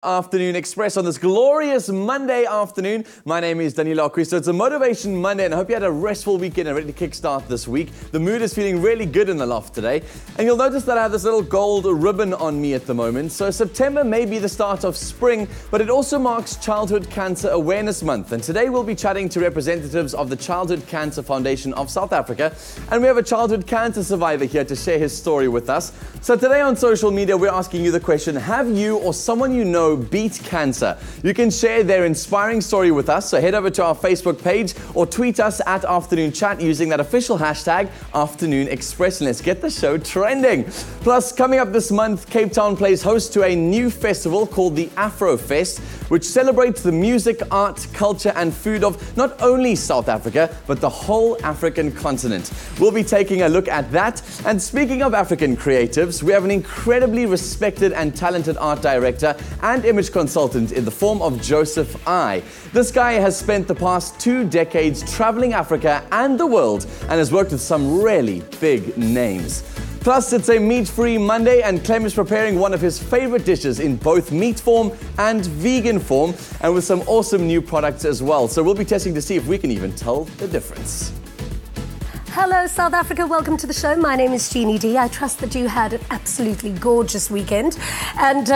Afternoon Express on this glorious Monday afternoon. My name is Daniel Christo. It's a Motivation Monday, and I hope you had a restful weekend and ready to kickstart this week. The mood is feeling really good in the loft today, and you'll notice that I have this little gold ribbon on me at the moment. So September may be the start of spring, but it also marks Childhood Cancer Awareness Month, and today we'll be chatting to representatives of the Childhood Cancer Foundation of South Africa, and we have a childhood cancer survivor here to share his story with us. So today on social media, we're asking you the question: have you or someone you know beat cancer? You can share their inspiring story with us, so head over to our Facebook page or tweet us at Afternoon Chat using that official hashtag Afternoon Express, and let's get the show trending. Plus, coming up this month, Cape Town plays host to a new festival called the Afro Fest, which celebrates the music, art, culture and food of not only South Africa, but the whole African continent. We'll be taking a look at that. And speaking of African creatives, we have an incredibly respected and talented art director and image consultant in the form of Joseph I. This guy has spent the past 2 decades traveling Africa and the world and has worked with some really big names. Plus, it's a meat-free Monday, and Clem is preparing one of his favorite dishes in both meat form and vegan form, and with some awesome new products as well. So we'll be testing to see if we can even tell the difference. Hello South Africa, welcome to the show. My name is Jeannie D. I trust that you had an absolutely gorgeous weekend. And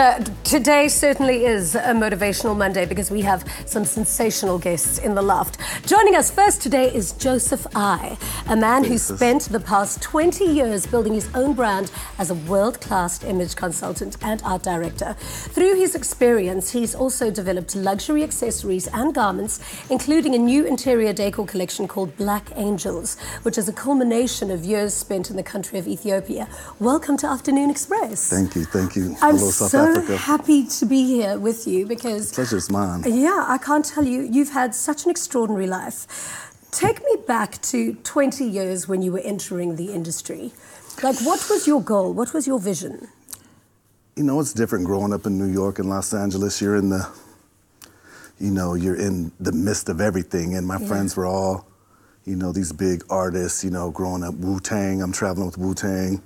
today certainly is a motivational Monday because we have some sensational guests in the loft. Joining us first today is Joseph I, a man who spent the past 20 years building his own brand as a world-class image consultant and art director. Through his experience, he's also developed luxury accessories and garments, including a new interior decor collection called Blk Angelz, which is a culmination of years spent in the country of Ethiopia. Welcome to Afternoon Express. Thank you, thank you. I'm Hello, South so Africa. happy to be here with you because... Pleasure's mine. Yeah, I can't tell you, you've had such an extraordinary life. Take me back to 20 years when you were entering the industry. Like, what was your goal? What was your vision? You know, it's different growing up in New York and Los Angeles. You're in the, you're in the midst of everything, and my friends were all, these big artists, growing up, Wu-Tang, I'm traveling with Wu-Tang,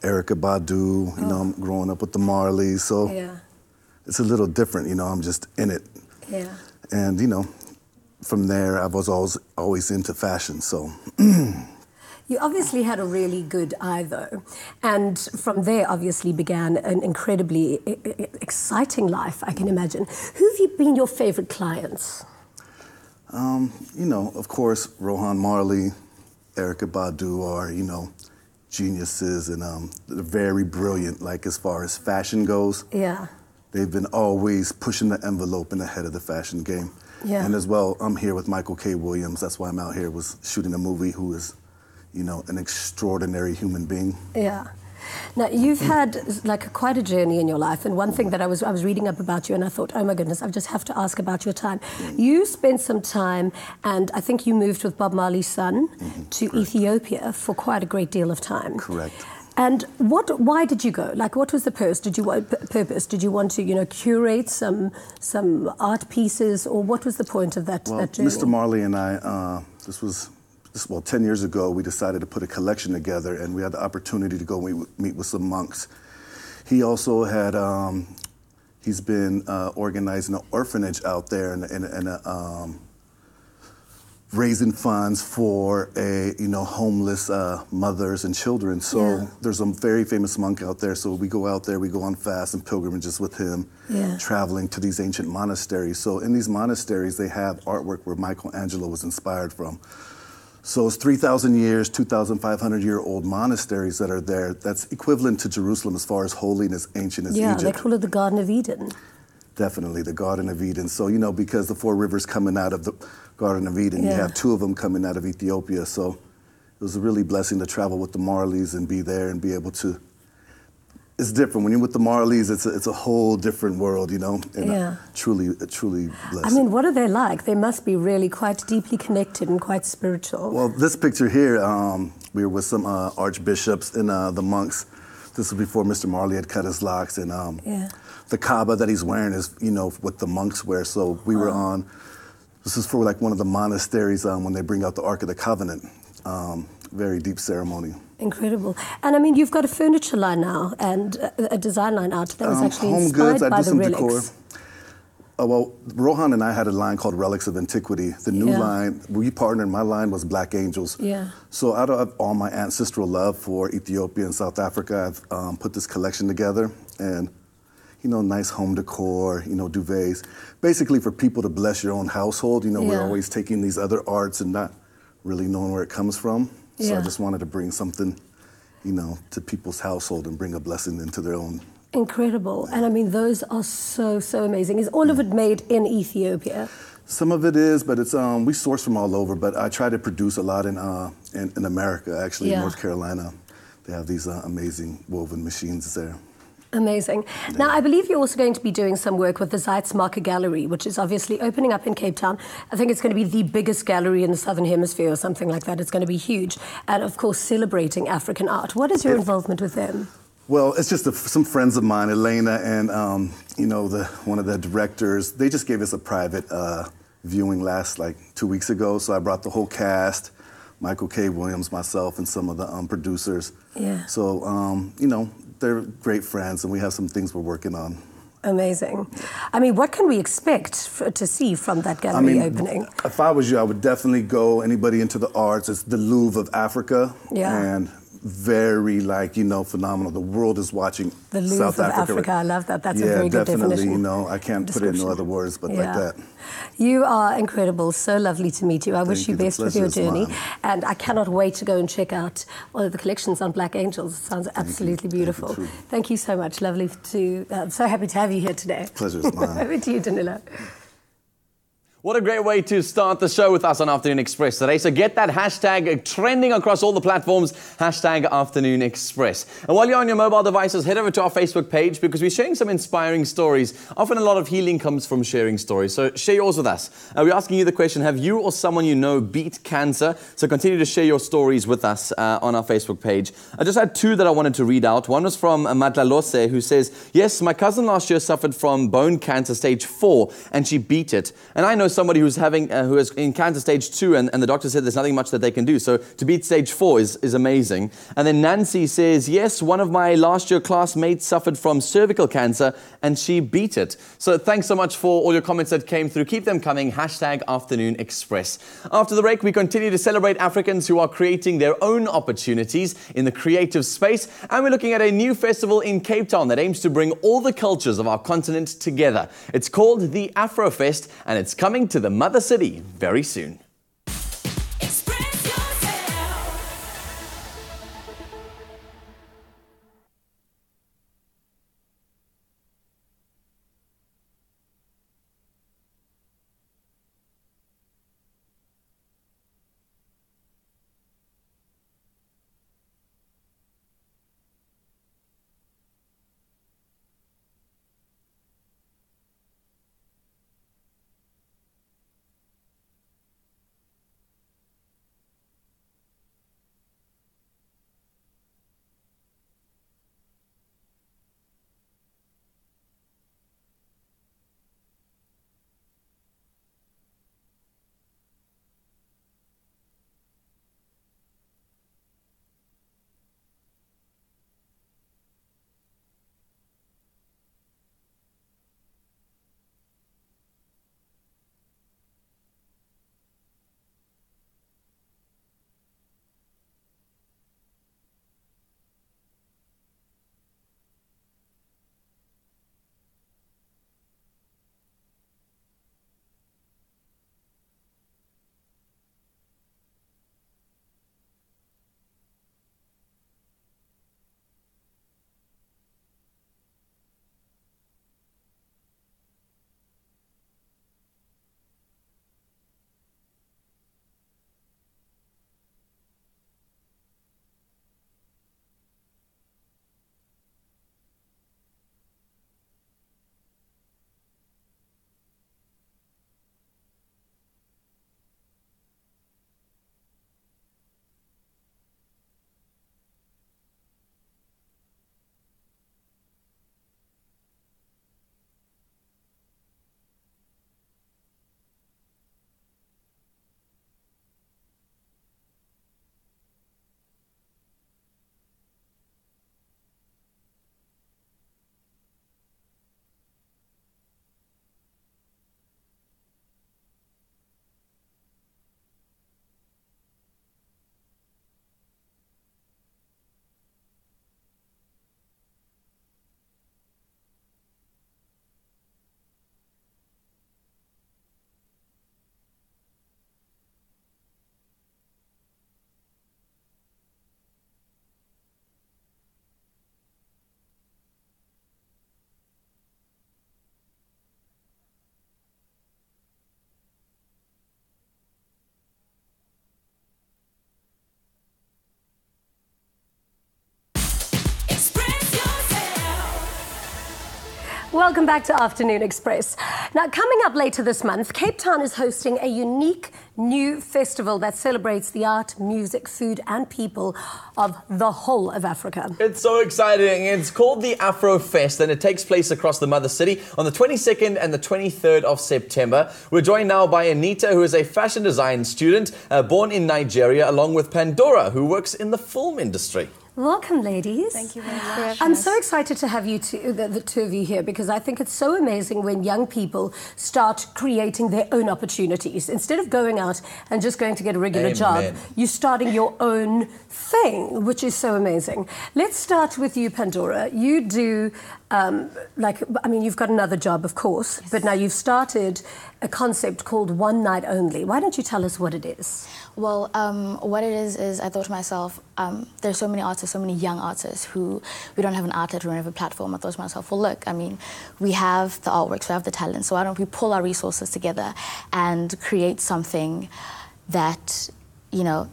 Erykah Badu, I'm growing up with the Marleys, so it's a little different, I'm just in it. Yeah. And, from there, I was always into fashion, so. You obviously had a really good eye, though, and from there obviously began an incredibly exciting life, I can imagine. Who have you been your favorite clients? Of course, Rohan Marley, Erykah Badu are, geniuses and they're very brilliant, like as far as fashion goes. Yeah. They've been always pushing the envelope and ahead of the fashion game. Yeah. And as well, I'm here with Blk Williams. That's why I'm out here, was shooting a movie who is, an extraordinary human being. Yeah. Now, you've had quite a journey in your life, and one thing that I was reading up about you, and I thought, oh my goodness, I just have to ask about your time. You spent some time, and I think you moved with Bob Marley's son to Ethiopia for quite a great deal of time. Correct. And why did you go? Like, what was the purpose? Did you want to, curate some art pieces, or what was the point of that journey? Mr. Marley and I, this was 10 years ago, we decided to put a collection together, and we had the opportunity to go meet with some monks. He also had, he's been organizing an orphanage out there and raising funds for homeless mothers and children. So there's a very famous monk out there. So we go out there, we go on fasts and pilgrimages with him, traveling to these ancient monasteries. So in these monasteries, they have artwork where Michelangelo was inspired from. So it's 3,000 years, 2,500-year-old monasteries that are there. That's equivalent to Jerusalem as far as holy and as ancient as Egypt. Yeah, they call it the Garden of Eden. Definitely, the Garden of Eden. So, because the 4 rivers coming out of the Garden of Eden, you have 2 of them coming out of Ethiopia. So it was a really blessing to travel with the Marleys and be there and be able to. It's different. When you're with the Marleys, it's a whole different world, and truly blessed. I mean, what are they like? They must be really quite deeply connected and quite spiritual. Well, this picture here, we were with some archbishops and the monks. This was before Mr. Marley had cut his locks, and the Kaaba that he's wearing is, what the monks wear. So we were on. This is for one of the monasteries when they bring out the Ark of the Covenant. Very deep ceremony. Incredible. And I mean, you've got a furniture line now and a design line out that was actually home inspired goods, by I do the some relics. decor. Well, Rohan and I had a line called Relics of Antiquity. The new line, we partnered, my line was Blk Angelz. Yeah. So out of all my ancestral love for Ethiopia and South Africa, I've put this collection together. And, you know, nice home decor, you know, duvets. Basically for people to bless your own household. You know, we're always taking these other arts and not really knowing where it comes from. So I just wanted to bring something, you know, to people's household and bring a blessing into their own. Incredible. And I mean, those are so, so amazing. Is all of it made in Ethiopia? Some of it is, but it's we source from all over. But I try to produce a lot in America, actually, in North Carolina. They have these amazing woven machines there. Amazing. Yeah. Now, I believe you're also going to be doing some work with the Zeitsmarker Gallery, which is obviously opening up in Cape Town. I think it's going to be the biggest gallery in the Southern Hemisphere or something like that. It's going to be huge. And, of course, celebrating African art. What is your involvement with them? Well, it's just some friends of mine, Elena and, you know, one of the directors. They just gave us a private viewing last, 2 weeks ago. So I brought the whole cast, Ghalieb Williams, myself, and some of the producers. Yeah. So, you know, they're great friends, and we have some things we're working on. Amazing. I mean, what can we expect to see from that gallery opening? If I was you, I would definitely go, anybody into the arts, it's the Louvre of Africa. Yeah. And very, phenomenal. The world is watching the Louvre South Africa. Of Africa. I love that. That's a very good definition. You know, I can't put it in no other words, but like that. You are incredible. So lovely to meet you. I wish you best with your journey. And I cannot wait to go and check out all of the collections on Blk Angelz. It sounds absolutely beautiful. Thank you so much. Lovely to, I'm so happy to have you here today. Pleasure is mine. Over to you, Danilo. What a great way to start the show with us on Afternoon Express today. So get that hashtag trending across all the platforms, hashtag Afternoon Express. And while you're on your mobile devices, head over to our Facebook page because we're sharing some inspiring stories. Often a lot of healing comes from sharing stories. So share yours with us. We're asking you the question, have you or someone you know beat cancer? So continue to share your stories with us on our Facebook page. I just had two that I wanted to read out. One was from Matlalose, who says, yes, my cousin last year suffered from bone cancer stage 4 and she beat it. And I know somebody who's who is in cancer stage 2 and the doctor said there's nothing much that they can do. So to beat stage 4 is amazing. And then Nancy says, yes, one of my last year classmates suffered from cervical cancer and she beat it. So thanks so much for all your comments that came through. Keep them coming. Hashtag Afternoon Express. After the break, we continue to celebrate Africans who are creating their own opportunities in the creative space. And we're looking at a new festival in Cape Town that aims to bring all the cultures of our continent together. It's called the Afrofest and it's coming to the Mother City very soon. Welcome back to Afternoon Express. Now, coming up later this month, Cape Town is hosting a unique new festival that celebrates the art, music, food and people of the whole of Africa. It's so exciting. It's called the Afro Fest and it takes place across the Mother City on the 22nd and the 23rd of September. We're joined now by Anita, who is a fashion design student born in Nigeria, along with Pandora, who works in the film industry. Welcome, ladies. Thank you very much. I'm so excited to have you two, the two of you here, because I think it's so amazing when young people start creating their own opportunities. Instead of going out and just going to get a regular job, you're starting your own thing, which is so amazing. Let's start with you, Pandora. You do, you've got another job, of course, yes, but now you've started a concept called One Night Only. Why don't you tell us what it is? Well, what it is I thought to myself, there's so many artists, so many young artists who we don't have an outlet, we don't have a platform. I thought to myself, well, look, I mean, we have the artworks, we have the talent, so why don't we pull our resources together and create something that, you know,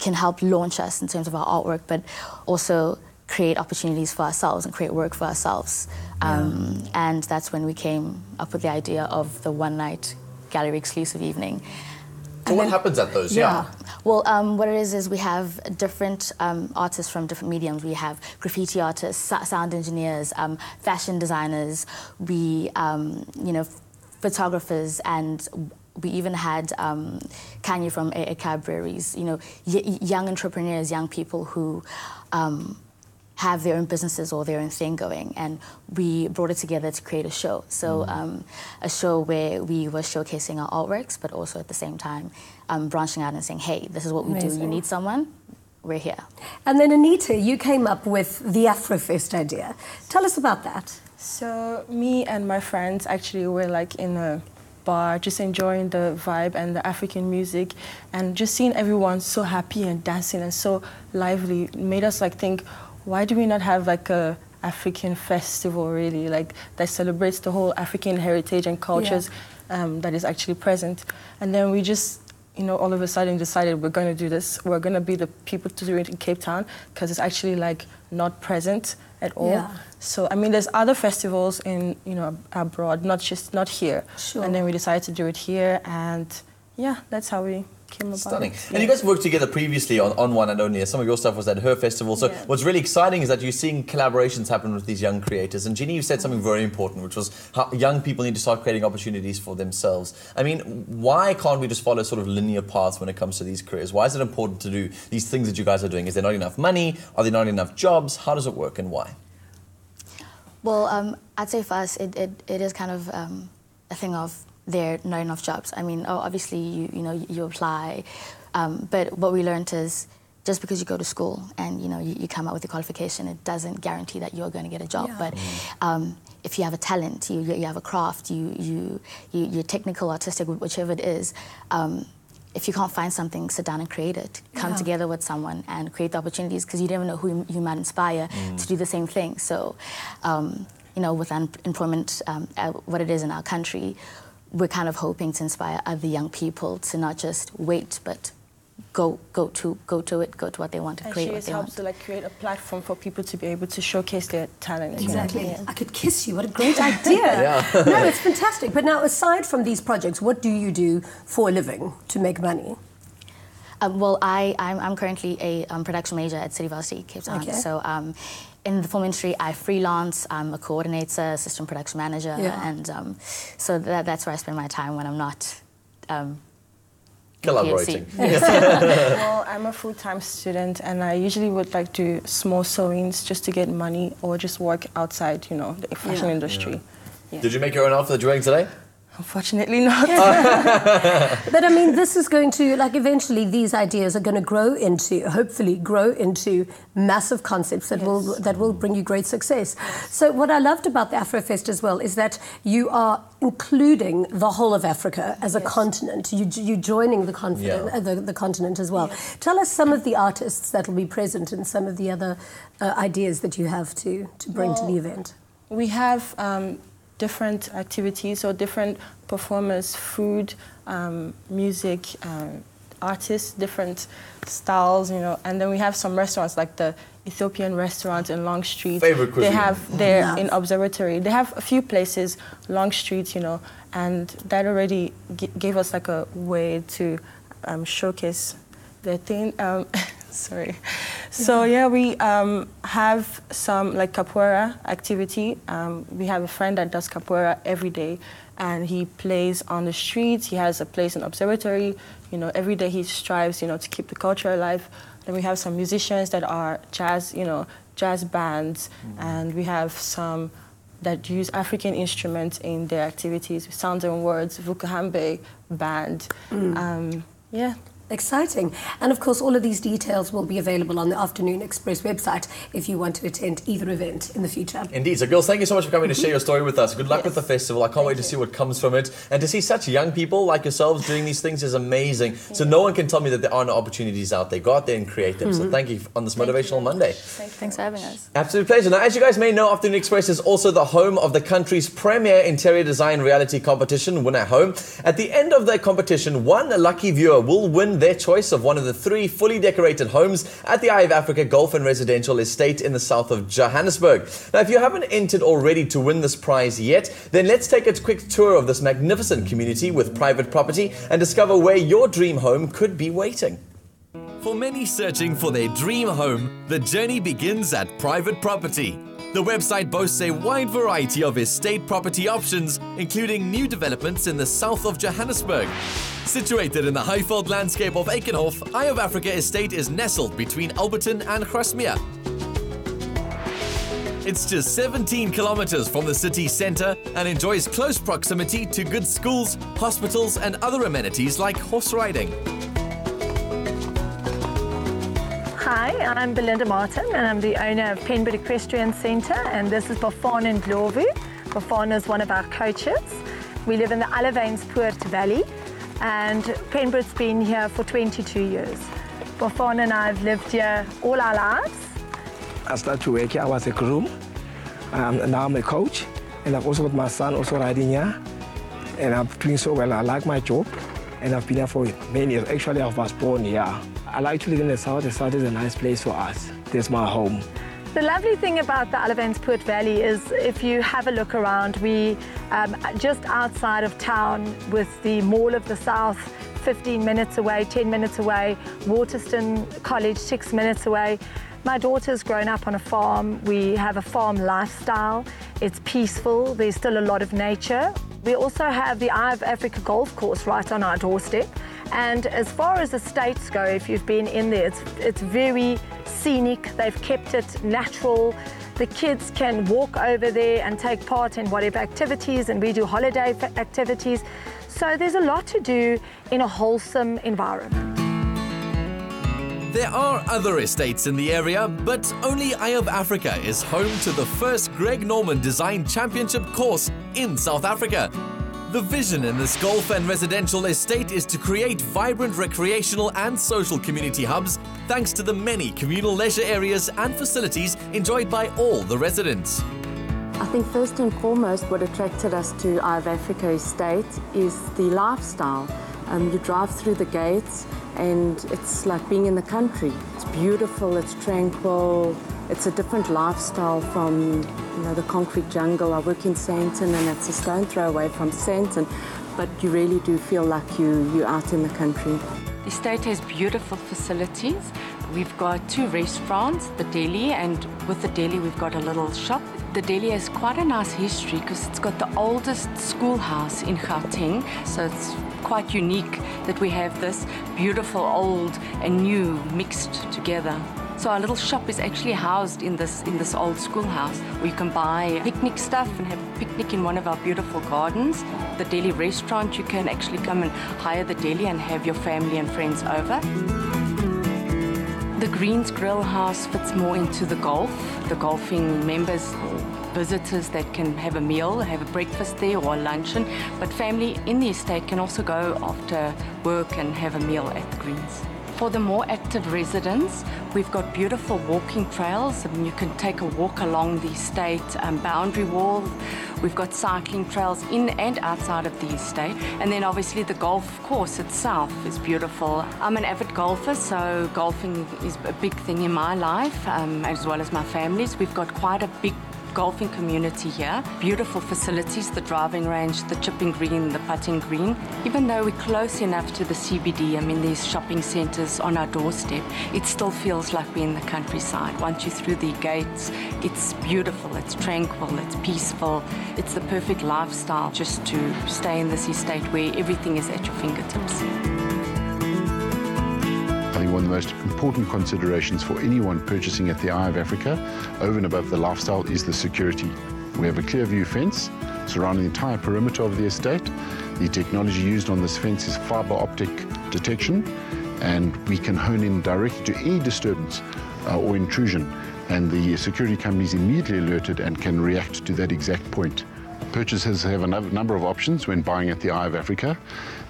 can help launch us in terms of our artwork, but also create opportunities for ourselves and create work for ourselves. And that's when we came up with the idea of the one-night gallery exclusive evening. So what happens at those? Well, what it is we have different artists from different mediums. We have graffiti artists, sound engineers, fashion designers, we, photographers, and we even had Kanye from a Cadbury's, you know, young entrepreneurs, young people who have their own businesses or their own thing going, and we brought it together to create a show. So a show where we were showcasing our artworks, but also at the same time branching out and saying, hey, this is what we do. You need someone? We're here. And then Anita, you came up with the Afrofest idea. Tell us about that. So me and my friends actually were like in a bar, just enjoying the vibe and the African music, and just seeing everyone so happy and dancing and so lively made us like think, why do we not have like a African festival really, like that celebrates the whole African heritage and cultures that is actually present? And then we just, you know, all of a sudden decided we're going to do this. We're going to be the people to do it in Cape Town because it's actually like not present at all. Yeah. So I mean, there's other festivals in, you know, abroad, not here. Sure. And then we decided to do it here, and yeah, that's how we came about. Stunning. And you guys worked together previously on One and Only. Some of your stuff was at her festival. So what's really exciting is that you're seeing collaborations happen with these young creators. And Jeannie, you said something very important, which was how young people need to start creating opportunities for themselves. I mean, why can't we just follow sort of linear paths when it comes to these careers? Why is it important to do these things that you guys are doing? Is there not enough money? Are there not enough jobs? How does it work and why? Well, I'd say for us, it is kind of a thing of there are not enough jobs. I mean, obviously, you apply, but what we learned is just because you go to school and, you come out with a qualification, it doesn't guarantee that you're going to get a job. Yeah. But if you have a talent, you have a craft, you're technical, artistic, whichever it is, if you can't find something, sit down and create it. Come together with someone and create the opportunities, because you never know who you might inspire to do the same thing. So, with unemployment, what it is in our country, we're kind of hoping to inspire other young people to not just wait, but go to what they want to create. And she helps to create a platform for people to be able to showcase their talent. Exactly. Yeah. I could kiss you. What a great idea. No, it's fantastic. But now, aside from these projects, what do you do for a living to make money? Well, I'm currently a production major at City Varsity, Cape Town. Okay. So in the film industry, I freelance. I'm a coordinator, assistant production manager, and so that's where I spend my time when I'm not collaborating. Well, I'm a full-time student, and I usually would do small sewings just to get money, or just work outside, the fashion industry. Yeah. Did you make your own outfit that you're wearing today? Unfortunately not. But I mean, this is going to, eventually these ideas are going to hopefully grow into massive concepts that will bring you great success. So what I loved about the Afrofest as well is that you are including the whole of Africa as a continent. You're joining the continent as well. Yes. Tell us some of the artists that will be present and some of the other ideas that you have to bring to the event. We have different activities or different performers, food, music, artists, different styles, you know. And then we have some restaurants like the Ethiopian restaurant in Long Street. Favorite cuisine. They have there in Observatory. They have a few places, Long Street, you know, and that already gave us like a way to showcase their thing. Sorry. So yeah, we have some like capoeira activity. We have a friend that does capoeira every day, and he plays on the streets. He has a place in Observatory. You know, every day he strives, you know, to keep the culture alive. Then we have some musicians that are jazz, you know, jazz bands, and we have some that use African instruments in their activities. Sounds and Words, Vukahambe band. Yeah. Exciting. And of course, all of these details will be available on the Afternoon Express website if you want to attend either event in the future. Indeed. So, girls, thank you so much for coming to share your story with us. Good luck with the festival. I can't wait to see what comes from it. And to see such young people like yourselves doing these things is amazing. So no one can tell me that there are no opportunities out there. Go out there and create them. So thank you on this Motivational Monday. Thanks for having us. Absolute pleasure. Now, as you guys may know, Afternoon Express is also the home of the country's premier interior design reality competition, Win at Home. At the end of the competition, one lucky viewer will win their choice of one of the 3 fully decorated homes at the Eye of Africa Golf and Residential Estate in the south of Johannesburg. Now, if you haven't entered already to win this prize yet, then let's take a quick tour of this magnificent community with private property and discover where your dream home could be waiting. For many searching for their dream home, the journey begins at Private Property. The website boasts a wide variety of estate property options, including new developments in the south of Johannesburg. Situated in the Highveld landscape of Aikenhof, Eye of Africa Estate is nestled between Alberton and Grasmere. It's just 17 kilometers from the city centre and enjoys close proximity to good schools, hospitals and other amenities like horse riding. Hi, I'm Belinda Martin and I'm the owner of Penbrook Equestrian Centre, and this is Bafana and Ndlovu. Bafana is one of our coaches. We live in the Allevanspoort Valley and Penbrook's been here for 22 years. Bafana and I have lived here all our lives. I started to work here, I was a groom, and now I'm a coach, and I've also got my son also riding here, and I'm doing so well. I like my job, and I've been here for many years. Actually, I was born here. I like to live in the south. The south is a nice place for us. That's my home. The lovely thing about the Allevanspoort Valley is if you have a look around, we just outside of town with the Mall of the South, 15 minutes away, 10 minutes away, Waterston College, 6 minutes away. My daughter's grown up on a farm. We have a farm lifestyle. It's peaceful. There's still a lot of nature. We also have the Eye of Africa golf course right on our doorstep. And as far as estates go, if you've been in there, it's very scenic. They've kept it natural. The kids can walk over there and take part in whatever activities, and we do holiday activities. So there's a lot to do in a wholesome environment. There are other estates in the area, but only Eye of Africa is home to the first Greg Norman Design Championship course in South Africa. The vision in this golf and residential estate is to create vibrant recreational and social community hubs thanks to the many communal leisure areas and facilities enjoyed by all the residents. I think first and foremost what attracted us to Eye of Africa Estate is the lifestyle. You drive through the gates and it's like being in the country. It's beautiful, it's tranquil, it's a different lifestyle from the concrete jungle. I work in Sandton and it's a stone throw away from Sandton, but you really do feel like you're out in the country. The estate has beautiful facilities. We've got 2 restaurants, the deli, and with the deli we've got a little shop. The deli has quite a nice history because it's got the oldest schoolhouse in Gauteng, so it's quite unique that we have this beautiful old and new mixed together. So our little shop is actually housed in this old schoolhouse where you can buy picnic stuff and have a picnic in one of our beautiful gardens. The deli restaurant, you can actually come and hire the deli and have your family and friends over. The Greens Grill House fits more into the golf. The golfing members, visitors that can have a meal, have a breakfast there or a luncheon, but family in the estate can also go after work and have a meal at the Greens. For the more active residents, we've got beautiful walking trails. I mean, you can take a walk along the estate boundary wall. We've got cycling trails in and outside of the estate. And then obviously the golf course itself is beautiful. I'm an avid golfer, so golfing is a big thing in my life, as well as my family's. We've got quite a big golfing community here. Beautiful facilities, the driving range, the chipping green, the putting green. Even though we're close enough to the CBD, I mean, there's shopping centres on our doorstep, it still feels like we're in the countryside. Once you're through the gates, it's beautiful, it's tranquil, it's peaceful. It's the perfect lifestyle just to stay in this estate where everything is at your fingertips. I think one of the most important considerations for anyone purchasing at the Eye of Africa, over and above the lifestyle, is the security. We have a clear view fence surrounding the entire perimeter of the estate. The technology used on this fence is fiber optic detection, and we can hone in directly to any disturbance or intrusion, and the security company is immediately alerted and can react to that exact point. Purchasers have a number of options when buying at the Eye of Africa.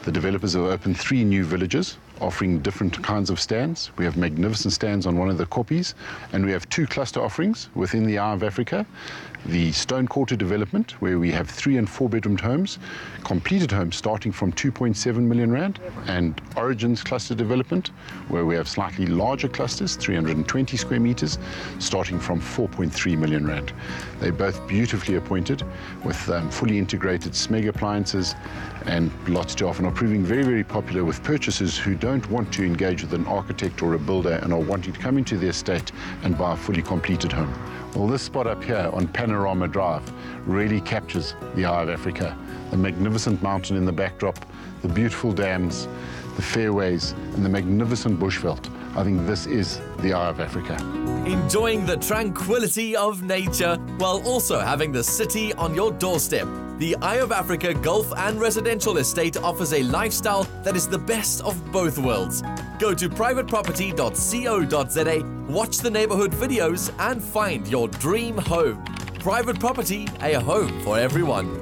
The developers have opened 3 new villages offering different kinds of stands. We have magnificent stands on one of the koppies, and we have 2 cluster offerings within the Eye of Africa. The Stone Quarter development, where we have 3 and 4 bedroomed homes, completed homes starting from 2.7 million rand, and Origins cluster development, where we have slightly larger clusters, 320 square meters, starting from 4.3 million rand. They're both beautifully appointed with fully integrated SMEG appliances and lots to offer, and are proving very, very popular with purchasers who don't want to engage with an architect or a builder and are wanting to come into the estate and buy a fully completed home. Well, this spot up here on Panorama Drive really captures the Eye of Africa. The magnificent mountain in the backdrop, the beautiful dams, the fairways, and the magnificent bushveld. I think this is the Eye of Africa. Enjoying the tranquility of nature while also having the city on your doorstep. The Eye of Africa Golf and Residential Estate offers a lifestyle that is the best of both worlds. Go to privateproperty.co.za, watch the neighborhood videos, and find your dream home. Private Property, a home for everyone.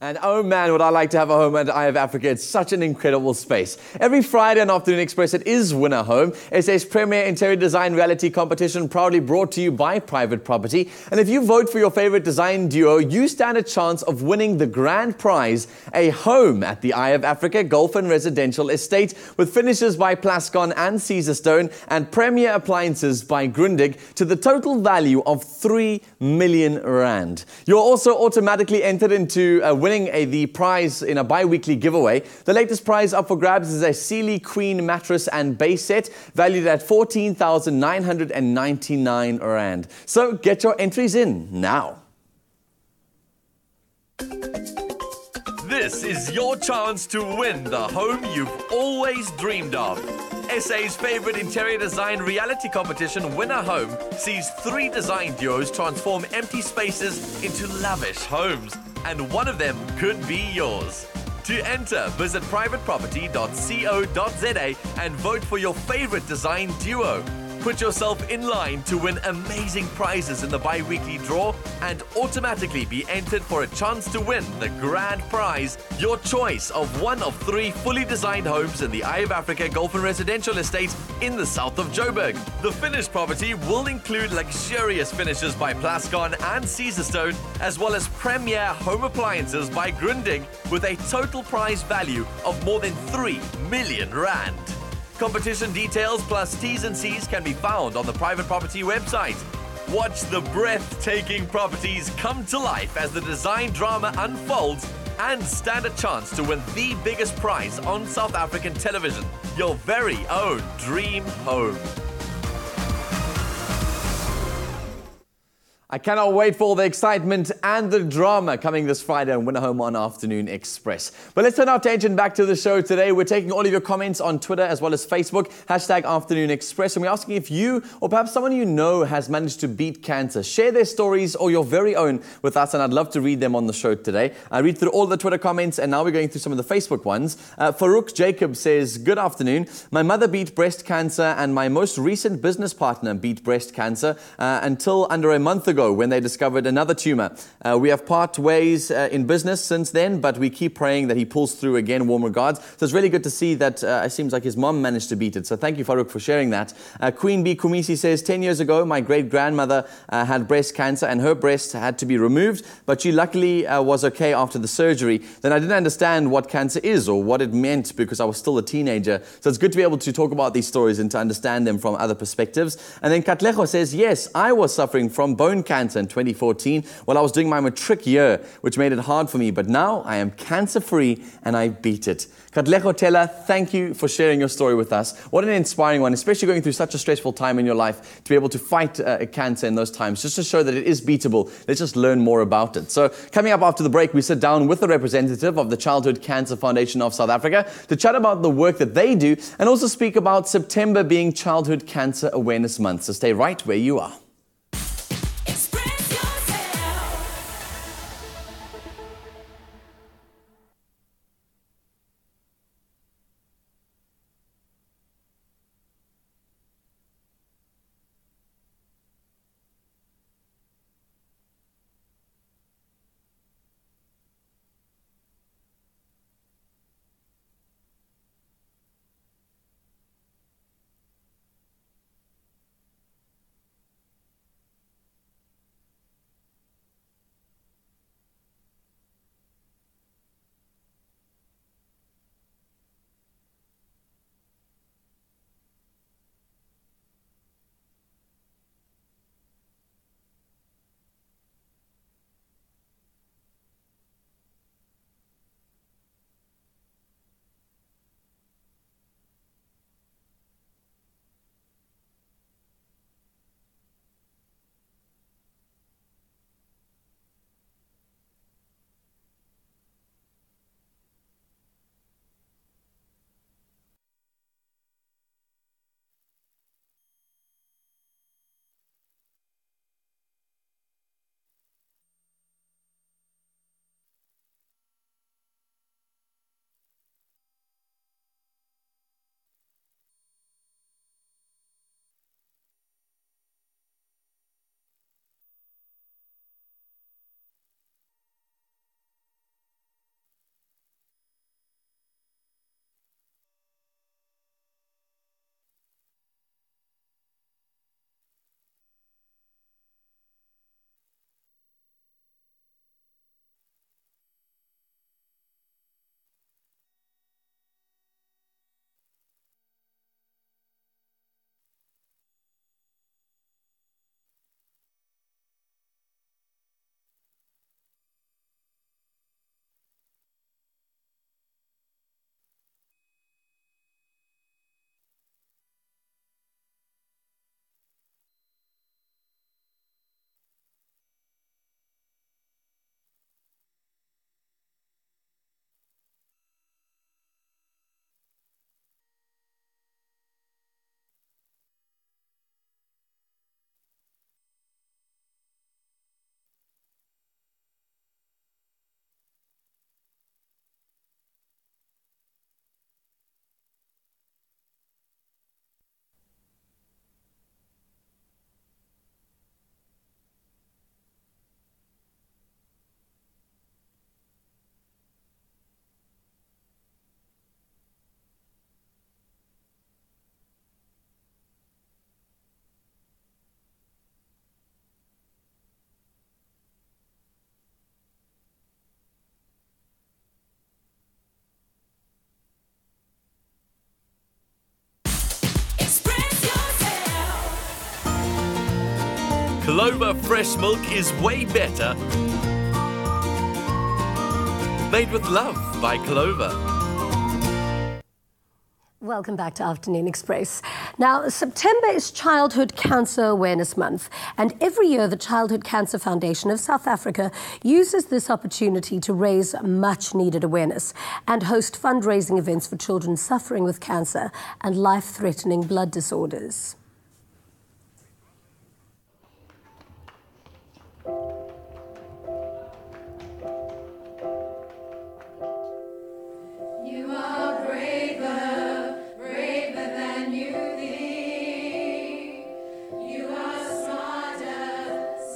And oh man, would I like to have a home at Eye of Africa. It's such an incredible space. Every Friday on Afternoon Express, it is Winner Home, SA's premier interior design reality competition, proudly brought to you by Private Property. And if you vote for your favorite design duo, you stand a chance of winning the grand prize, a home at the Eye of Africa Golf and Residential Estate, with finishes by Plascon and Caesarstone and premier appliances by Grundig, to the total value of 3 million rand. You're also automatically entered into winning the prize in a bi-weekly giveaway. The latest prize up for grabs is a Sealy Queen mattress and base set valued at 14,999 rand. So get your entries in now. This is your chance to win the home you've always dreamed of. SA's favorite interior design reality competition, Winner Home, sees 3 design duos transform empty spaces into lavish homes, and one of them could be yours. To enter, visit privateproperty.co.za and vote for your favorite design duo. Put yourself in line to win amazing prizes in the bi-weekly draw and automatically be entered for a chance to win the grand prize, your choice of one of 3 fully designed homes in the Eye of Africa Golf and Residential Estate in the south of Joburg. The finished property will include luxurious finishes by Plascon and Caesarstone, as well as premier home appliances by Grundig, with a total prize value of more than 3 million rand. Competition details plus T's and C's can be found on the Private Property website. Watch the breathtaking properties come to life as the design drama unfolds, and stand a chance to win the biggest prize on South African television, your very own dream home. I cannot wait for all the excitement and the drama coming this Friday on Winner Home on Afternoon Express. But let's turn our attention back to the show today. We're taking all of your comments on Twitter as well as Facebook, #Afternoon Express, and we're asking if you or perhaps someone you know has managed to beat cancer. Share their stories or your very own with us, and I'd love to read them on the show today. I read through all the Twitter comments, and now we're going through some of the Facebook ones. Farouk Jacob says, "Good afternoon. My mother beat breast cancer, and my most recent business partner beat breast cancer until under a month ago. ago when they discovered another tumor. We have part ways in business since then, but we keep praying that he pulls through again. Warm regards. So it's really good to see that it seems like his mom managed to beat it. So thank you, Farouk, for sharing that. Queen B. Kumisi says, 10 years ago, my great-grandmother had breast cancer and her breast had to be removed, but she luckily was okay after the surgery. Then I didn't understand what cancer is or what it meant because I was still a teenager. So it's good to be able to talk about these stories and to understand them from other perspectives. And then Katlejo says, yes, I was suffering from bone cancer in 2014 while I was doing my matric year, which made it hard for me. But now I am cancer-free and I beat it. Katlejo Tela, thank you for sharing your story with us. What an inspiring one, especially going through such a stressful time in your life, to be able to fight cancer in those times, just to show that it is beatable. Let's just learn more about it. So coming up after the break, we sit down with a representative of the Childhood Cancer Foundation of South Africa to chat about the work that they do and also speak about September being Childhood Cancer Awareness Month. So stay right where you are. Clover fresh milk is way better. Made with love by Clover. Welcome back to Afternoon Express. Now, September is Childhood Cancer Awareness Month, and every year the Childhood Cancer Foundation of South Africa uses this opportunity to raise much-needed awareness and host fundraising events for children suffering with cancer and life-threatening blood disorders.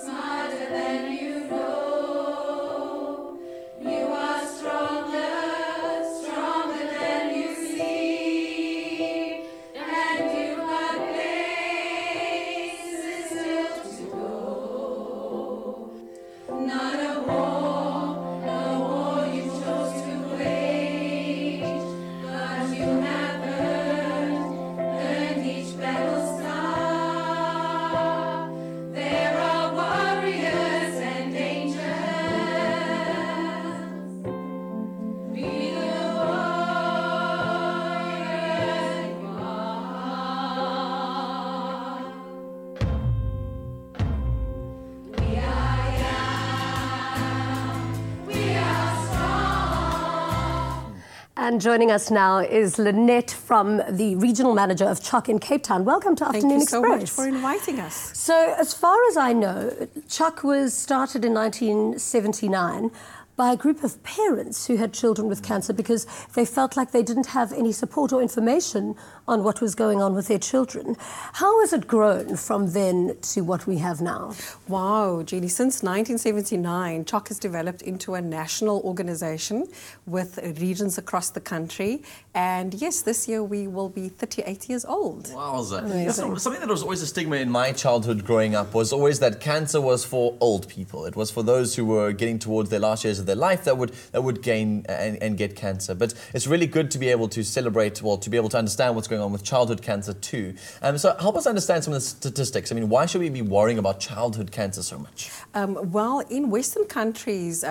Smart And joining us now is Lynette from the Regional Manager of CHOC in Cape Town. Welcome to Afternoon Express. Thank you so much for inviting us. So, as far as I know, CHOC was started in 1979 by a group of parents who had children with cancer because they felt like they didn't have any support or information on what was going on with their children. How has it grown from then to what we have now? Wow, Jeannie, since 1979, CHOC has developed into a national organisation with regions across the country. And yes, this year we will be 38 years old. Wowza. Something that was always a stigma in my childhood growing up was always that cancer was for old people. It was for those who were getting towards their last years of their life that would gain and get cancer. But it's really good to be able to celebrate, well, to be able to understand what's going on with childhood cancer too. So help us understand some of the statistics. I mean, why should we be worrying about childhood cancer so much? Well, in Western countries,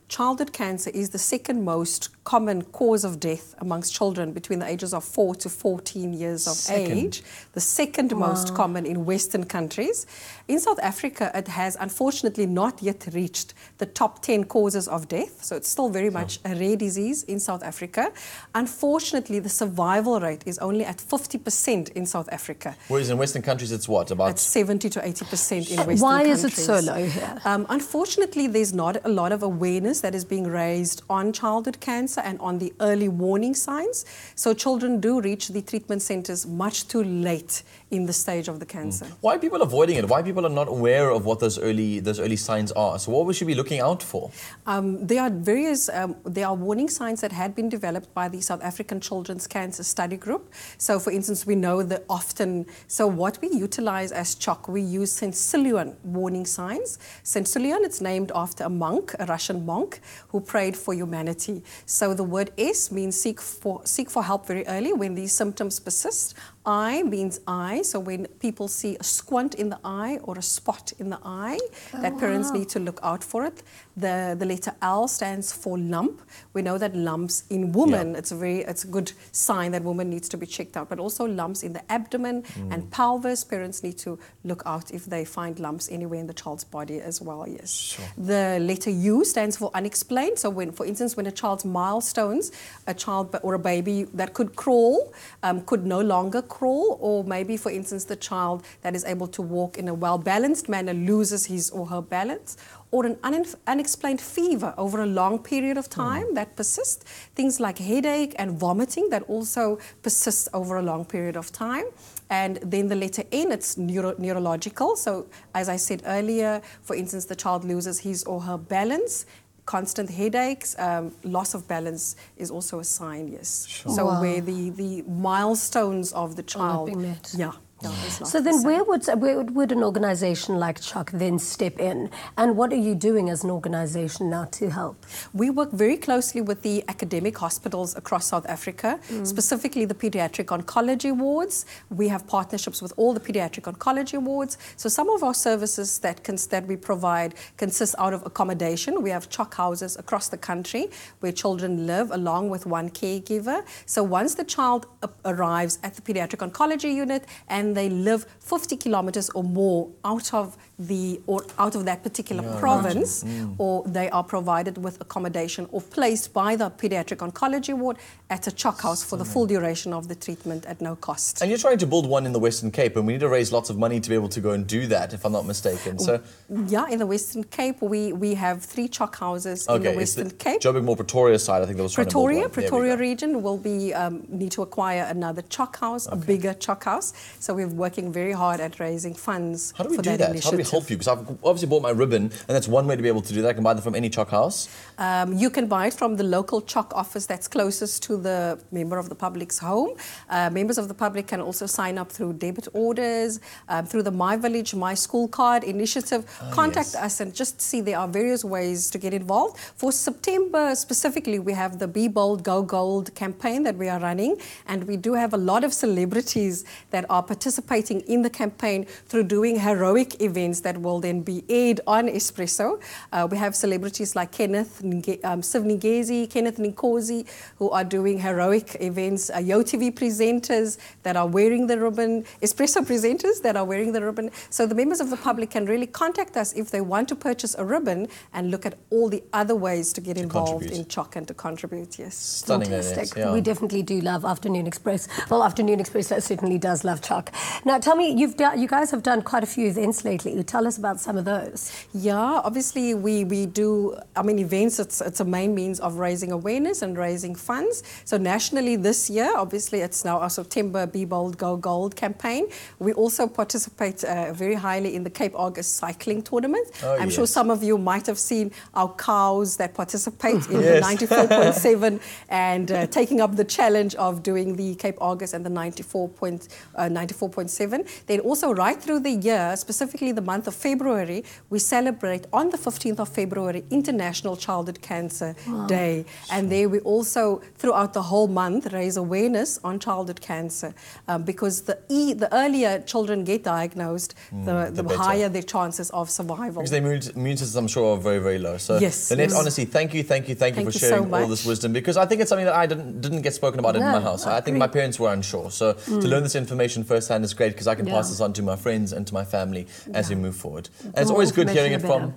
childhood cancer is the second most common cause of death amongst children between the ages of 4 to 14 years of age. The second most common in Western countries. In South Africa, it has unfortunately not yet reached the top 10 causes of death. So it's still very much a rare disease in South Africa. Unfortunately, the survival rate is only at 50% in South Africa. Whereas in Western countries, it's what? About it's 70 to 80% in Western countries. Why is it so low here? Unfortunately, there's not a lot of awareness that is being raised on childhood cancer and on the early warning signs. So children do reach the treatment centres much too late in the stage of the cancer. Why are people avoiding it? Why people are not aware of what those early signs are? So what we should be looking out for? There are various there are warning signs that had been developed by the South African Children's Cancer Study Group. So for instance, we know that often, so what we utilise as CHOC, we use Sensilion warning signs. Sensilion, it's named after a monk, a Russian monk, who prayed for humanity. So the word S means seek for help very early when these symptoms persist. I means eye, so when people see a squint in the eye or a spot in the eye, that parents need to look out for it. The letter L stands for lump. We know that lumps in women, it's a good sign that woman needs to be checked out, but also lumps in the abdomen and pelvis. Parents need to look out if they find lumps anywhere in the child's body as well, yes. Sure. The letter U stands for unexplained. So when, for instance, when a child's milestones, a child or a baby that could crawl, could no longer crawl, or maybe, for instance, the child that is able to walk in a well-balanced manner loses his or her balance, or an unexplained fever over a long period of time that persists. Things like headache and vomiting that also persist over a long period of time. And then the letter N, it's neurological. So as I said earlier, for instance, the child loses his or her balance. Constant headaches, loss of balance is also a sign, yes. Sure. So where the milestones of the child, So then where would an organisation like CHOC then step in? And what are you doing as an organisation now to help? We work very closely with the academic hospitals across South Africa, specifically the paediatric oncology wards. We have partnerships with all the paediatric oncology wards. So some of our services that we provide consist out of accommodation. We have CHOC houses across the country where children live along with one caregiver. So once the child arrives at the paediatric oncology unit and they live 50 kilometers or more out of that particular province, or they are provided with accommodation or placed by the pediatric oncology ward at a CHOC house for the full duration of the treatment at no cost. And you're trying to build one in the Western Cape, and we need to raise lots of money to be able to go and do that, if I'm not mistaken. So yeah, in the Western Cape, we have 3 CHOC houses in the Western Cape. Joburg, more Pretoria side, I think that was trying to build one. Pretoria region will be need to acquire another CHOC house, a bigger CHOC house. So we're working very hard at raising funds for that initiative. How do we do that? How do we help you? Because I've obviously bought my ribbon, and that's one way to be able to do that. I can buy them from any CHOC house. You can buy it from the local CHOC office that's closest to the member of the public's home. Members of the public can also sign up through debit orders, through the My Village, My School Card initiative. Contact us and just see there are various ways to get involved. For September specifically, we have the Be Bold, Go Gold campaign that we are running, and we do have a lot of celebrities that are participating in the campaign through doing heroic events lines that will then be aired on Espresso. We have celebrities like Sivni Gezi, Kenneth Nkosi, who are doing heroic events, YoTV presenters that are wearing the ribbon, Espresso presenters that are wearing the ribbon. So the members of the public can really contact us if they want to purchase a ribbon and look at all the other ways to get involved in CHOC and to contribute. Yes. Stunning. Fantastic. Yeah. We definitely do love Afternoon Express. Well, Afternoon Express certainly does love CHOC. Now, tell me, you guys have done quite a few events lately. Tell us about some of those. Yeah, obviously we do, events, it's a main means of raising awareness and raising funds. So nationally this year, obviously it's now our September Be Bold, Go Gold campaign. We also participate very highly in the Cape August cycling tournament. I'm sure some of you might have seen our cows that participate in the 94.7 and taking up the challenge of doing the Cape August and the 94.7. Then also right through the year, specifically the month of February, we celebrate on the 15th of February International Childhood Cancer Day. And there we also, throughout the whole month, raise awareness on childhood cancer because the earlier children get diagnosed, the higher their chances of survival. Because their immune systems, I'm sure, are very, very low. So, yes, Lynette, honestly, thank you for sharing all this wisdom, because I think it's something that I didn't get spoken about in my house. I think my parents were unsure. So to learn this information firsthand is great, because I can pass this on to my friends and to my family as we move forward. And it's always good hearing it from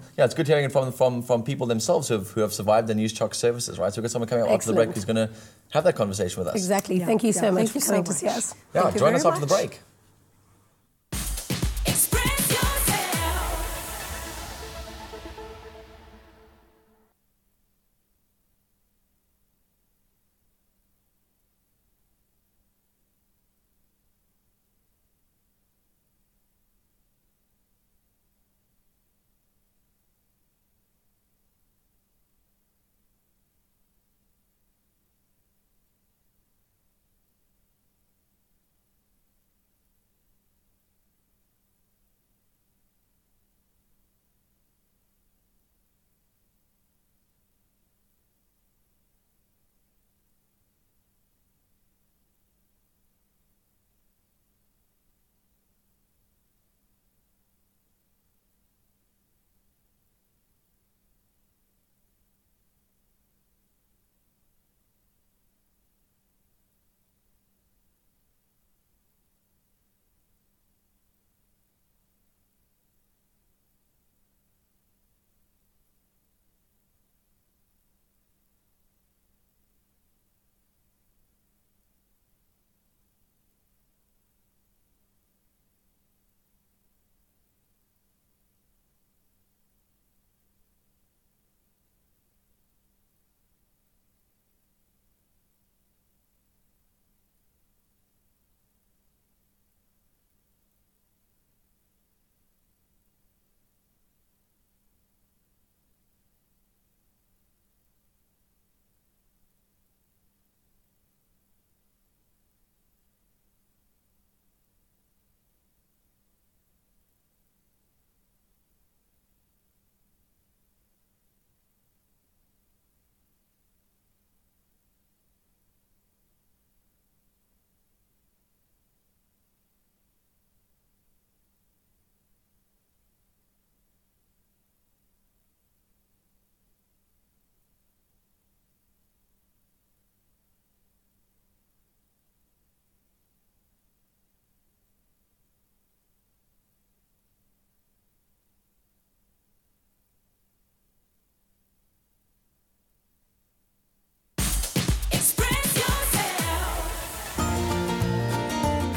from people themselves who have survived and used CHOC services, right? So we've got someone coming up after the break who's going to have that conversation with us. Exactly. Thank you so much for coming to see us. Yeah, join us after the break.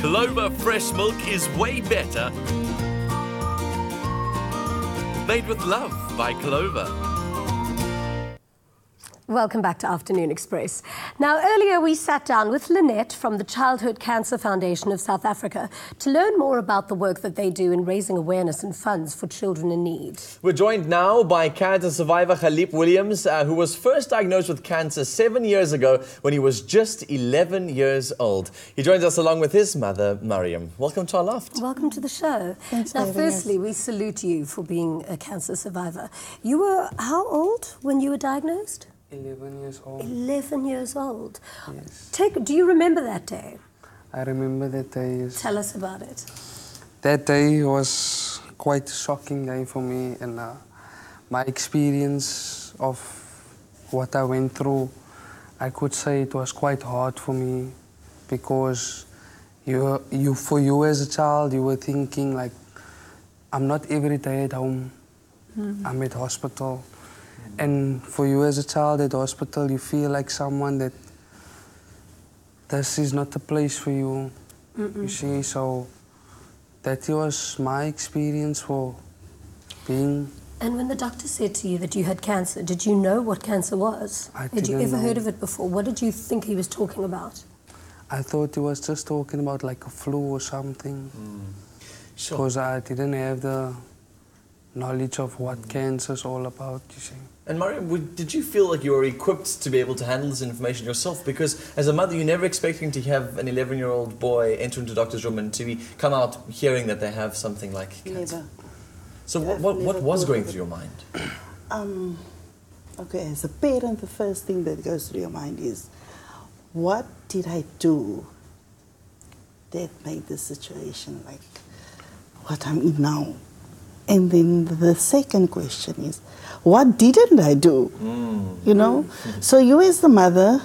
Clover fresh milk is way better. Made with love by Clover. Welcome back to Afternoon Express. Now, earlier we sat down with Lynette from the Childhood Cancer Foundation of South Africa to learn more about the work that they do in raising awareness and funds for children in need. We're joined now by cancer survivor Ghalieb Williams, who was first diagnosed with cancer 7 years ago when he was just 11 years old. He joins us along with his mother, Mirriam. Welcome to our loft. Welcome to the show. Thanks now, for having us. firstly, we salute you for being a cancer survivor. You were how old when you were diagnosed? 11 years old. 11 years old. Yes. Do you remember that day? I remember that day. Yes. Tell us about it. That day was quite a shocking day for me, and my experience of what I went through, I could say it was quite hard for me, because for you as a child, you were thinking like, I'm not every day at home, I'm at hospital. And for you as a child at hospital, you feel like someone that this is not the place for you, you see. So that was my experience for being. And when the doctor said to you that you had cancer, did you know what cancer was? Had you ever heard of it before? What did you think he was talking about? I thought he was just talking about like a flu or something. Because I didn't have the knowledge of what cancer is all about, you see. And Mirriam, did you feel like you were equipped to be able to handle this information yourself? Because as a mother, you're never expecting to have an 11-year-old boy enter into a doctor's room and to come out hearing that they have something like cancer. Never. So what was going through your mind? Okay, as a parent, the first thing that goes through your mind is, what did I do that made the situation like what I'm in now? And then the second question is, what didn't I do? You know? So you as the mother,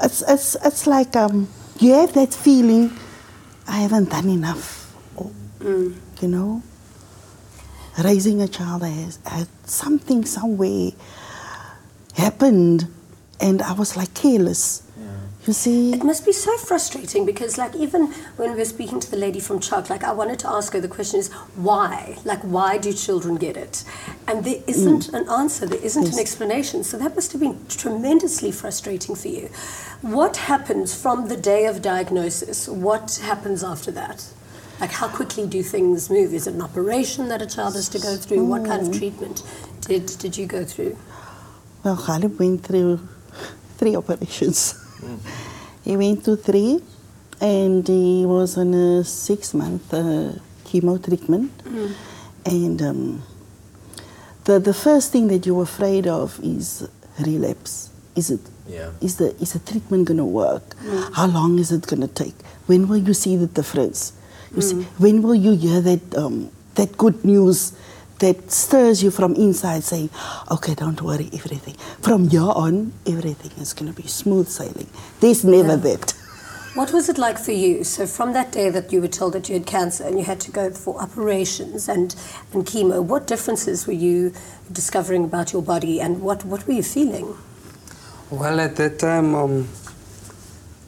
it's like you have that feeling, I haven't done enough. You know? Raising a child, had something somewhere happened, and I was like careless. You see? It must be so frustrating, because like even when we were speaking to the lady from CHOC, like I wanted to ask her, the question is why? Like why do children get it? And there isn't an answer, there isn't an explanation. So that must have been tremendously frustrating for you. What happens from the day of diagnosis? What happens after that? Like how quickly do things move? Is it an operation that a child has to go through? What kind of treatment did you go through? Well, Ghalieb went through 3 operations. He went to 3, and he was on a 6-month chemo treatment. And the first thing that you're afraid of is relapse. Is the treatment going to work? How long is it going to take? When will you see the difference? You see, when will you hear that good news that stirs you from inside, saying, okay, don't worry, everything. From here on, everything is going to be smooth sailing. There's never that. What was it like for you? So from that day that you were told that you had cancer and you had to go for operations and chemo, what differences were you discovering about your body, and what were you feeling? Well, at that time,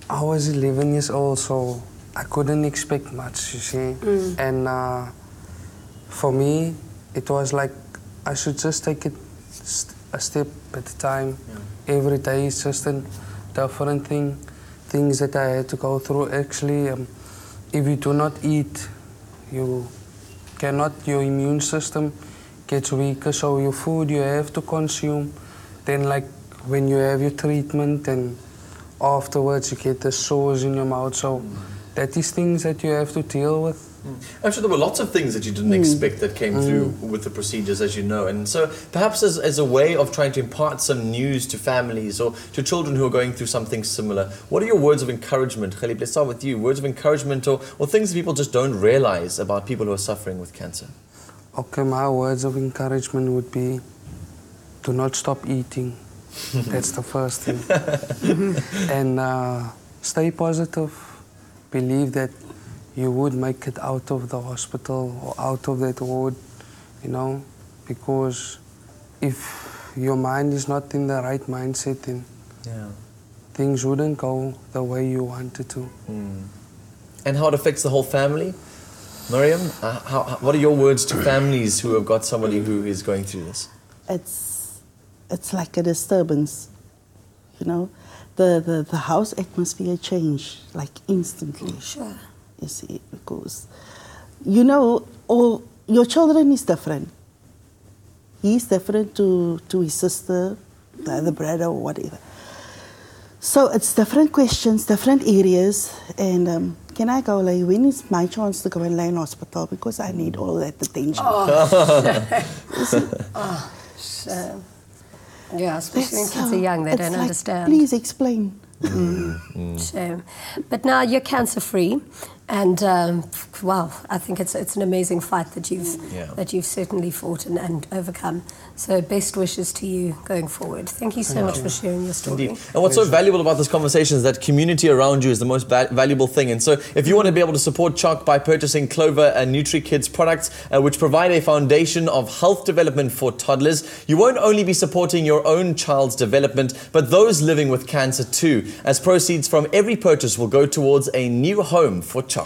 I was 11 years old, so I couldn't expect much, you see. And for me, it was like I should just take it a step at a time. Every day is just a different thing. Things that I had to go through. Actually, if you do not eat, your immune system gets weaker. So your food you have to consume. Then like when you have your treatment and afterwards you get the sores in your mouth. So that is things that you have to deal with. I'm sure there were lots of things that you didn't expect that came through with the procedures, as you know. And so perhaps as a way of trying to impart some news to families or to children who are going through something similar, what are your words of encouragement? Ghalieb, let's start with you. Words of encouragement or things that people just don't realize about people who are suffering with cancer. Okay, my words of encouragement would be, do not stop eating. That's the first thing. And stay positive. Believe that you would make it out of the hospital or out of that ward, you know, because if your mind is not in the right mindset, then things wouldn't go the way you wanted to. And how it affects the whole family? Mirriam, what are your words to families who have got somebody who is going through this? It's like a disturbance, you know. The house atmosphere changed like instantly. Sure. You see, because, you know, all your children is different. He's different to his sister, the other brother, or whatever. So it's different questions, different areas. And can I go, like, when is my chance to go and lay in hospital? Because I need all that attention. Shame. Yeah, especially when kids are young, they don't understand. Please explain. Shame. But now you're cancer-free. And wow, I think it's an amazing fight that you've certainly fought and overcome. So best wishes to you going forward. Thank you so much for sharing your story. Indeed. And what's so valuable about this conversation is that community around you is the most valuable thing. And so if you want to be able to support CHOC by purchasing Clover and NutriKids products, which provide a foundation of health development for toddlers, you won't only be supporting your own child's development, but those living with cancer too, as proceeds from every purchase will go towards a new home for CHOC.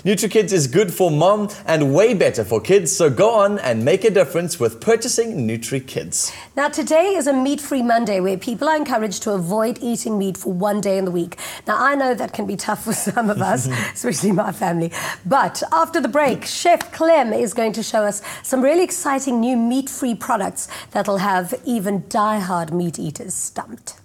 NutriKids is good for mom and way better for kids, so go on and make a difference with purchasing NutriKids. Now today is a meat-free Monday where people are encouraged to avoid eating meat for one day in the week. Now I know that can be tough for some of us, especially my family. But after the break, Chef Clem is going to show us some really exciting new meat-free products that'll have even die-hard meat eaters stumped.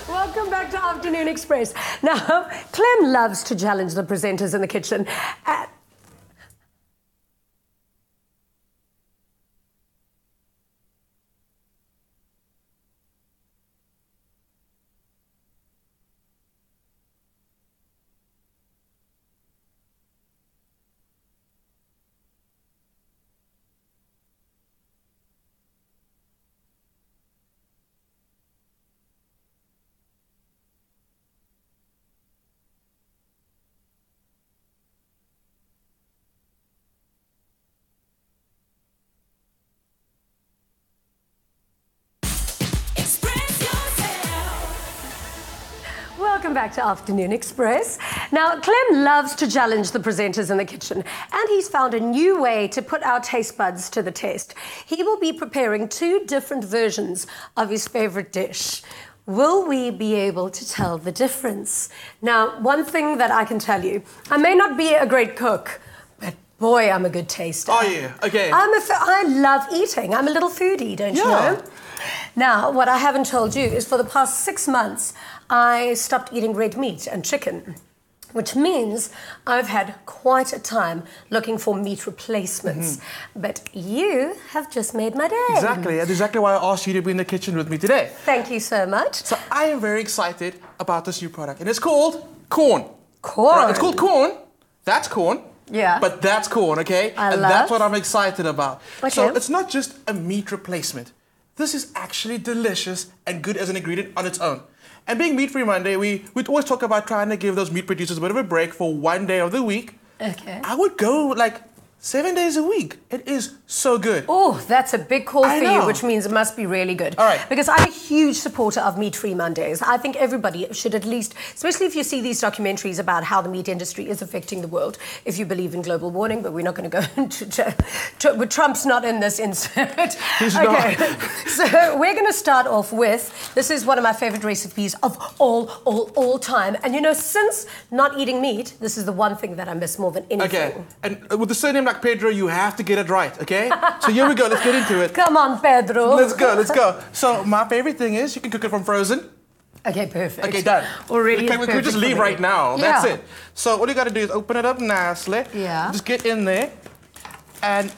Welcome back to Afternoon Express. Now, Clem loves to challenge the presenters in the kitchen. Welcome back to Afternoon Express. Now, Clem loves to challenge the presenters in the kitchen, and he's found a new way to put our taste buds to the test. He will be preparing 2 different versions of his favorite dish. Will we be able to tell the difference? Now, one thing that I can tell you, I may not be a great cook, but boy, I'm a good taster. Oh, yeah, okay. I love eating. I'm a little foodie, don't you know? Now, what I haven't told you is for the past 6 months, I stopped eating red meat and chicken, which means I've had quite a time looking for meat replacements. But you have just made my day. Exactly. That's exactly why I asked you to be in the kitchen with me today. Thank you so much. So I am very excited about this new product, and it's called corn. Corn? Right, it's called corn. That's corn. Yeah. But that's corn, okay? And that's what I'm excited about. Okay. So it's not just a meat replacement. This is actually delicious and good as an ingredient on its own. And being Meat Free Monday, we always talk about trying to give those meat producers a bit of a break for one day of the week. Okay. I would go like 7 days a week. It is so good. Oh, that's a big call I for know. you, which means it must be really good. All right. Because I'm a huge supporter of meat-free Mondays. I think everybody should at least, especially if you see these documentaries about how the meat industry is affecting the world, if you believe in global warming, but we're not going to go into... Trump's not in this insert. He's okay. not. So we're going to start off with, this is one of my favorite recipes of all time. And you know, since not eating meat, this is the one thing that I miss more than anything. Okay, and with the surname like Pedro, you have to get it right, okay? So here we go, let's get into it. Come on, Pedro. Let's go. So my favorite thing is you can cook it from frozen. Okay, perfect. Okay, done. Already we could just leave right now. Yeah. That's it. So all you got to do is open it up nicely. Yeah. Just get in there. And,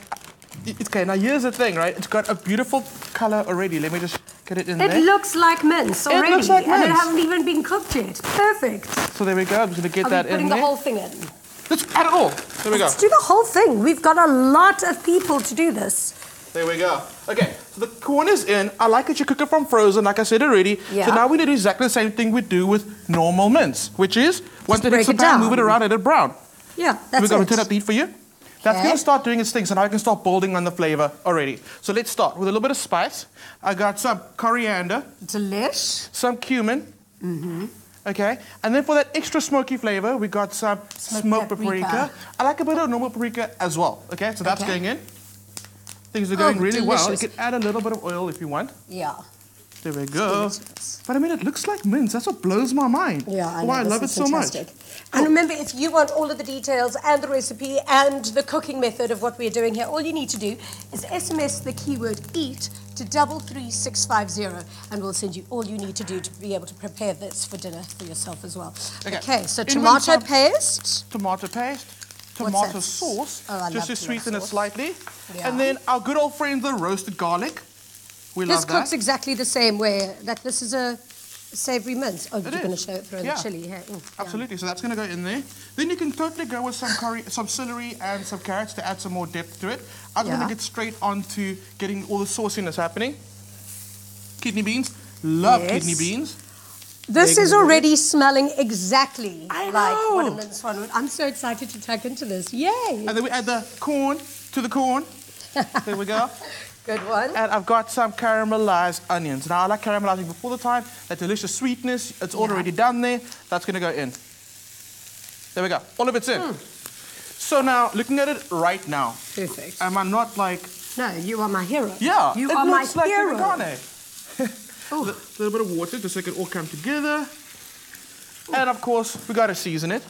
okay, now here's the thing, right? It's got a beautiful color already. Let me just get it in there. It looks like mince already. It looks like mince. And it hasn't even been cooked yet. Perfect. So there we go. I'm just going to get that in there. Are we putting the whole thing in? Let's add it all. There we go. Let's do the whole thing. We've got a lot of people to do this. There we go. Okay, so the corn is in. I like that you cook it from frozen, like I said already. Yeah. So now we need to do exactly the same thing we do with normal mince, which is once it break hits the it pan, down. move it around, let it brown. Yeah, We're that's going it. to turn up the heat for you. That's Okay. going to start doing its thing, so now I can start building on the flavor already. So let's start with a little bit of spice. I got some coriander. Delish. Some cumin. Mm-hmm. Okay, and then for that extra smoky flavor, we got some smoked paprika. I like a bit of normal paprika as well. Okay, so that's going in. Things are going really well. You delicious. can add a little bit of oil if you want. Yeah. There we go. But I mean, it looks like mince. That's what blows my mind. Yeah, I know. Why I This love it is so fantastic. much. And remember, if you want all of the details and the recipe and the cooking method of what we're doing here, all you need to do is SMS the keyword EAT to 33650, and we'll send you all you need to do to be able to prepare this for dinner for yourself as well. Okay, so In tomato with some paste. Tomato paste. What's Tomato that? sauce. Oh, I just love to tomato sweeten it sauce. slightly. Yeah. And then our good old friend, the roasted garlic. We This love that. cooks exactly the same way that this is a savoury mince. Oh, you're going to throw Yeah. the chili here. Mm, Absolutely, so that's going to go in there. Then you can totally go with some celery and some carrots to add some more depth to it. I'm going Yeah. to get straight on to getting all the sauciness happening. Kidney beans, love Yes. kidney beans. This is already smelling exactly I like what a know. mince one would. I'm so excited to tuck into this. Yay! And then we add the corn to the corn. There we go. Good one. And I've got some caramelized onions. Now I like caramelizing before the time. That delicious sweetness, it's already done there. That's going to go in. There we go. All of it's in. So now, looking at it right now. Perfect. Am I not like... No, you are my hero. Yeah, You it are my looks like hero. oregano. A little bit of water just so it can all come together. And of course, we got to season it.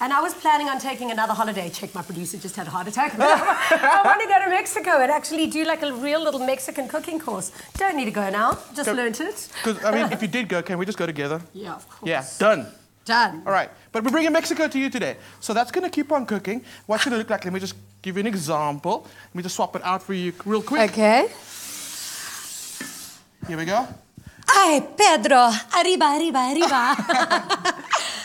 And I was planning on taking another holiday. Check, my producer just had a heart attack. I want to go to Mexico and actually do like a real little Mexican cooking course. Don't need to go now. Just learnt it. Because, I mean, if you did go, can we just go together? Yeah, of course. Yeah, done. Done. All right, but we're bringing Mexico to you today. So that's going to keep on cooking. What's it going to look like? Let me just give you an example. Let me just swap it out for you real quick. Okay. Here we go. Ay, Pedro. Arriba, arriba, arriba.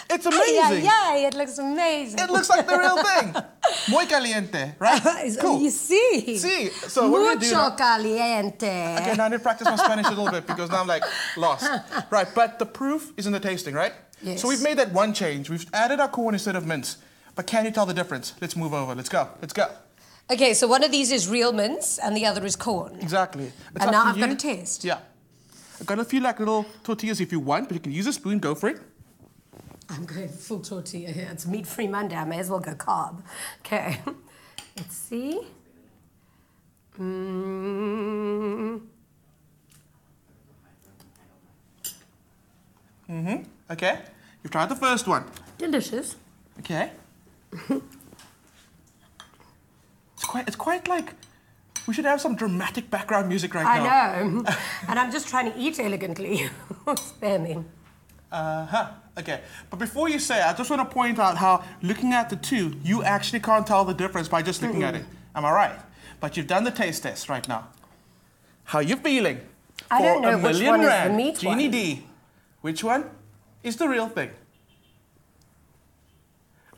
It's amazing. Yeah, it looks amazing. It looks like the real thing. Muy caliente, right? Cool. You see? See, so what we're going to do Mucho now... caliente. Okay, now I need to practice my Spanish a little bit because now I'm like lost. Right, but the proof is in the tasting, right? Yes. So we've made that one change. We've added our corn instead of mince. But can you tell the difference? Let's move over. Let's go. Let's go. Okay, so one of these is real mince and the other is corn. Exactly. It's And up now to I've got you. a taste. Yeah. I've got a few like little tortillas if you want, but you can use a spoon. Go for it. I'm going full tortilla here. It's meat-free Monday. I may as well go carb. Okay. Let's see. Okay. You've tried the first one. Delicious. Okay. It's quite like we should have some dramatic background music right now. I know. And I'm just trying to eat elegantly. Spare me. Okay. But before you say, I just want to point out how looking at the two, you actually can't tell the difference by just looking at it. Am I right? But you've done the taste test right now. How you feeling? I don't know For which $1 one is million the meat Jeannie one. D. Which one is the real thing?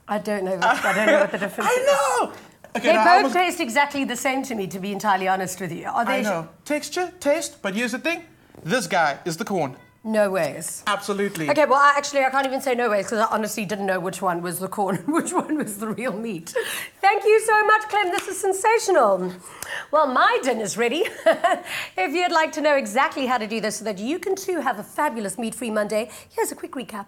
I don't know what the difference is. I know! Okay, They now I both taste exactly the same to me, to be entirely honest with you. Are they? I know. Texture, taste, but here's the thing. This guy is the corn. No ways. Absolutely. Okay, well, I can't even say no ways because I honestly didn't know which one was the corn and which one was the real meat. Thank you so much, Clem. This is sensational. Well, my dinner's ready. If you'd like to know exactly how to do this so that you can too have a fabulous meat-free Monday, here's a quick recap.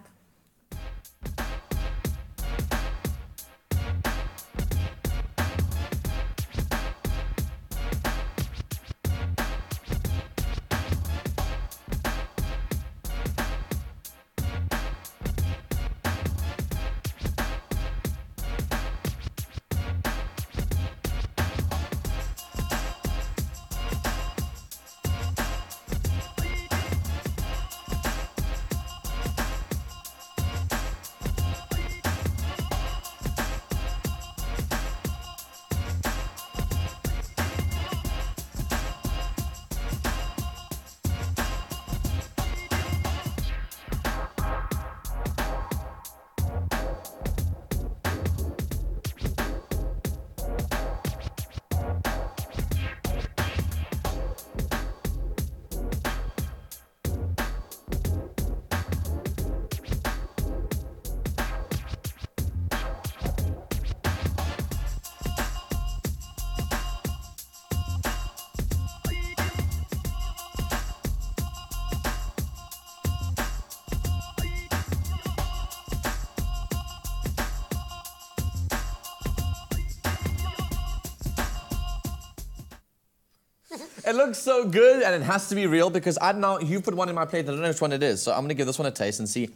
It looks so good, and it has to be real because you put one in my plate. I don't know which one it is, so I'm gonna give this one a taste and see.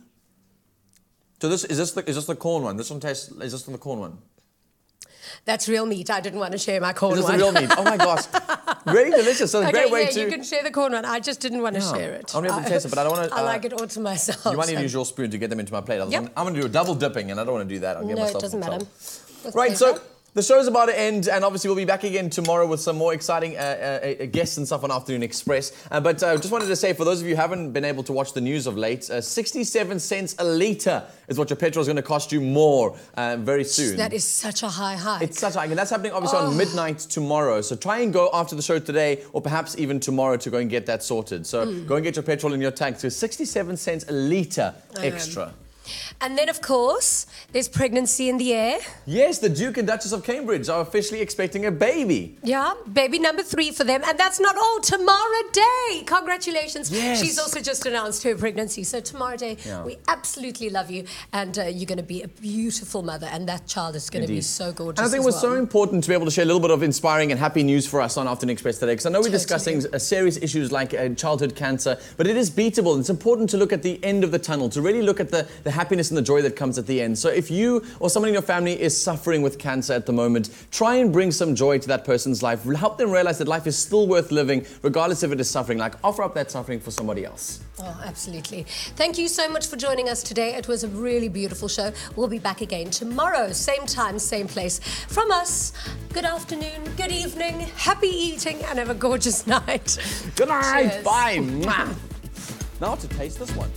So is this the corn one? Is this the corn one? That's real meat. I didn't want to share my corn one. Is one. this the real meat? Oh my gosh, really delicious. So it's a great way to. You can share the corn one. I just didn't want to share it. I'm gonna taste it, but I don't want to. I like it all to myself. You might need to use your spoon to get them into my plate. I'm gonna do a double dipping, and I don't want to do that. I'll get myself it doesn't matter. Right, so. The show's about to end, and obviously we'll be back again tomorrow with some more exciting guests and stuff on Afternoon Express. But just wanted to say, for those of you who haven't been able to watch the news of late, 67 cents a litre is what your petrol is going to cost you more very soon. That is such a high hike. It's such a hike, and that's happening obviously on midnight tomorrow. So try and go after the show today, or perhaps even tomorrow, to go and get that sorted. So go and get your petrol in your tank to 67 cents a litre extra. And then, of course, there's pregnancy in the air. Yes, the Duke and Duchess of Cambridge are officially expecting a baby. Yeah, baby number 3 for them. And that's not all. Tomorrow day. Congratulations. Yes. She's also just announced her pregnancy. So tomorrow day, we absolutely love you. And you're going to be a beautiful mother. And that child is going to be so gorgeous. And I think it was so important to be able to share a little bit of inspiring and happy news for us on Afternoon Express today. Because I know we're discussing serious issues like childhood cancer. But it is beatable. It's important to look at the end of the tunnel, to really look at the happiness and the joy that comes at the end. So if you or someone in your family is suffering with cancer at the moment, try and bring some joy to that person's life. Help them realize that life is still worth living, regardless if it is suffering. Like, offer up that suffering for somebody else. Oh, absolutely. Thank you so much for joining us today. It was a really beautiful show. We'll be back again tomorrow, same time, same place. From us, good afternoon, good evening, happy eating, and have a gorgeous night. Good night. Cheers. Bye. Now to taste this one.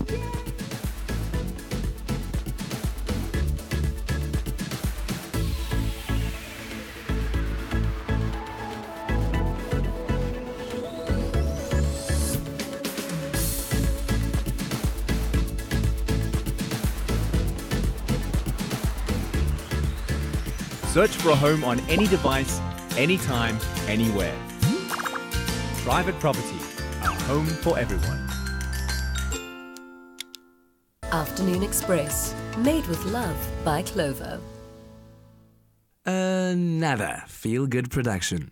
Search for a home on any device, anytime, anywhere. Private property, a home for everyone. Afternoon Express, made with love by Clover. Another feel-good production.